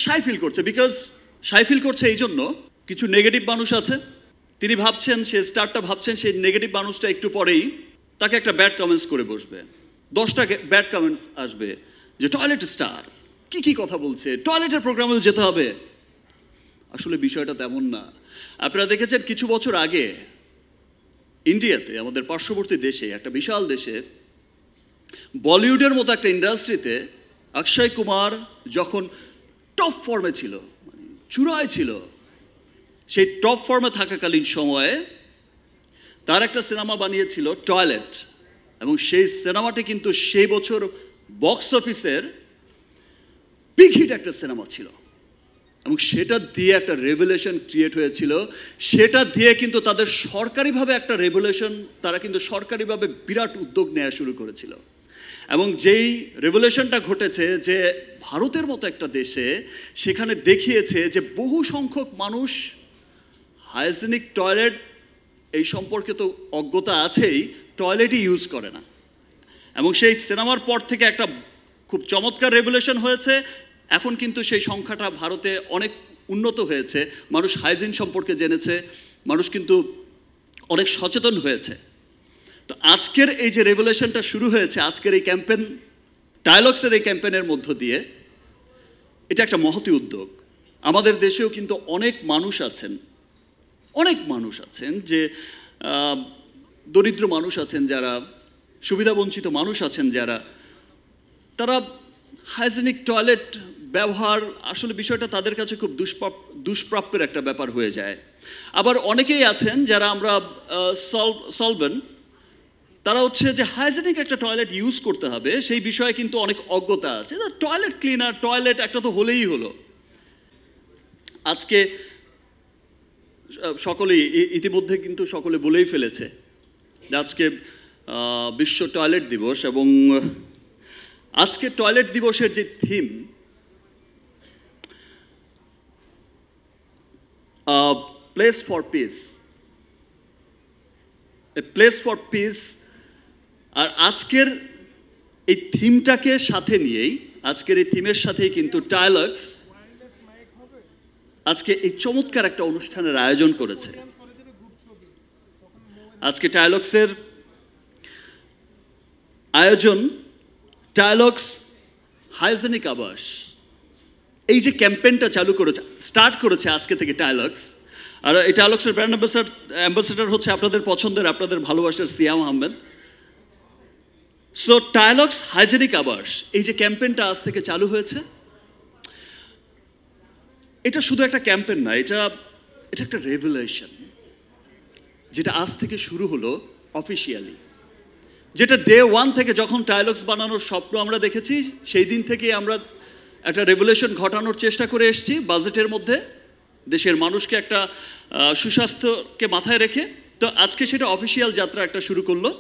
শাই feel করছে, because shy feel করছে এই জন্য কিছু নেগেটিভ মানুষ আছে, তিনি ভাবছেন, সে স্টারটা ভাবছেন সেই নেগেটিভ মানুষটা একটু পরেই তাকে একটা ব্যাড কমেন্টস করে বসবে, 10টা ব্যাড কমেন্টস আসবে যে টয়লেট স্টার কি কি কথা বলছে, টয়লেটের প্রোগ্রামেও যেতে হবে। আসলে বিষয়টা তেমন না। আপনারা দেখেছেন কিছু বছর আগে ইন্ডিয়াতে, আমাদের পার্শ্ববর্তী দেশে, একটা বিশাল দেশে, বলিউডের মতো একটা ইন্ডাস্ট্রিতে অক্ষয় কুমার যখন টপ ফর্মে ছিল, মানে চূড়ায় ছিল, সেই টপ ফর্মে থাকাকালীন সময়ে তার একটা সিনেমা বানিয়েছিল টয়লেট, এবং সেই সিনেমাটি কিন্তু সেই বছর বক্স অফিসের বিগ হিট একটা সিনেমা ছিল, এবং সেটা দিয়ে একটা রেভলিউশন ক্রিয়েট হয়েছিল। সেটা দিয়ে কিন্তু তাদের সরকারিভাবে একটা রেভলিউশন, তারা কিন্তু সরকারিভাবে বিরাট উদ্যোগ নেওয়া শুরু করেছিল। এবং যেই রেভলিউশনটা ঘটেছে যে ভারতের মতো একটা দেশে, সেখানে দেখিয়েছে যে বহু সংখ্যক মানুষ হাইজেনিক টয়লেট এই সম্পর্কে তো অজ্ঞতা আছেই, টয়লেটই ইউজ করে না। এবং সেই সিনেমার পর থেকে একটা খুব চমৎকার রেভলিউশন হয়েছে। এখন কিন্তু সেই সংখ্যাটা ভারতে অনেক উন্নত হয়েছে, মানুষ হাইজিন সম্পর্কে জেনেছে, মানুষ কিন্তু অনেক সচেতন হয়েছে। তো আজকের এই যে রেভলিউশনটা শুরু হয়েছে, আজকের এই ক্যাম্পেন, ডায়ালগসের এই ক্যাম্পেনের মধ্য দিয়ে, এটা একটা মহতী উদ্যোগ। আমাদের দেশেও কিন্তু অনেক মানুষ আছেন যে দরিদ্র মানুষ আছেন, যারা সুবিধাবঞ্চিত মানুষ আছেন, যারা তারা হাইজেনিক টয়লেট ব্যবহার, আসলে বিষয়টা তাদের কাছে খুব দুষ্প্রাপ্যের একটা ব্যাপার হয়ে যায়। আবার অনেকেই আছেন যারা আমরা সলভেন্ট, তারা হচ্ছে যে হাইজেনিক একটা টয়লেট ইউজ করতে হবে সেই বিষয়ে কিন্তু অনেক অজ্ঞতা আছে। টয়লেট ক্লিনার, টয়লেট একটা তো হলেই হলো। আজকে সকলেই ইতিমধ্যে কিন্তু সকলে বলেই ফেলেছে যে আজকে বিশ্ব টয়লেট দিবস, এবং আজকে টয়লেট দিবসের যে থিম, place for peace, a place for peace. আর আজকের এই থিমটাকে সাথে নিয়েই, আজকের এই থিমের সাথেই কিন্তু ডায়ালগস আজকে এই চমৎকার একটা অনুষ্ঠানের আয়োজন করেছে। আজকে ডায়ালগসের আয়োজন, ডায়ালগস হাইজেনিক আবাস, এই যে ক্যাম্পেইনটা চালু করেছে, স্টার্ট করেছে আজকে থেকে ডায়ালগস। আর এই ডায়ালগসের ব্র্যান্ড অ্যাম্বাসেডর হচ্ছে আপনাদের পছন্দের, আপনাদের ভালোবাসার সিয়াম আহমেদ। সো ডায়ালগস হাইজেনিক আবাস, এই যে ক্যাম্পেইনটা আজ থেকে চালু হয়েছে, এটা শুধু একটা ক্যাম্পেইন না, এটা একটা রেভলিউশন, যেটা আজ থেকে শুরু হলো অফিসিয়ালি। যেটা ডে 1 থেকে যখন ডায়ালগস বানানোর স্বপ্ন আমরা দেখেছি, সেই দিন থেকে আমরা একটা রেভলিউশন ঘটানোর চেষ্টা করে এসেছি বাজেটের মধ্যে, দেশের মানুষকে একটা সুস্বাস্থ্যকে মাথায় রেখে। তো আজকে সেটা অফিসিয়াল যাত্রা একটা শুরু করলো।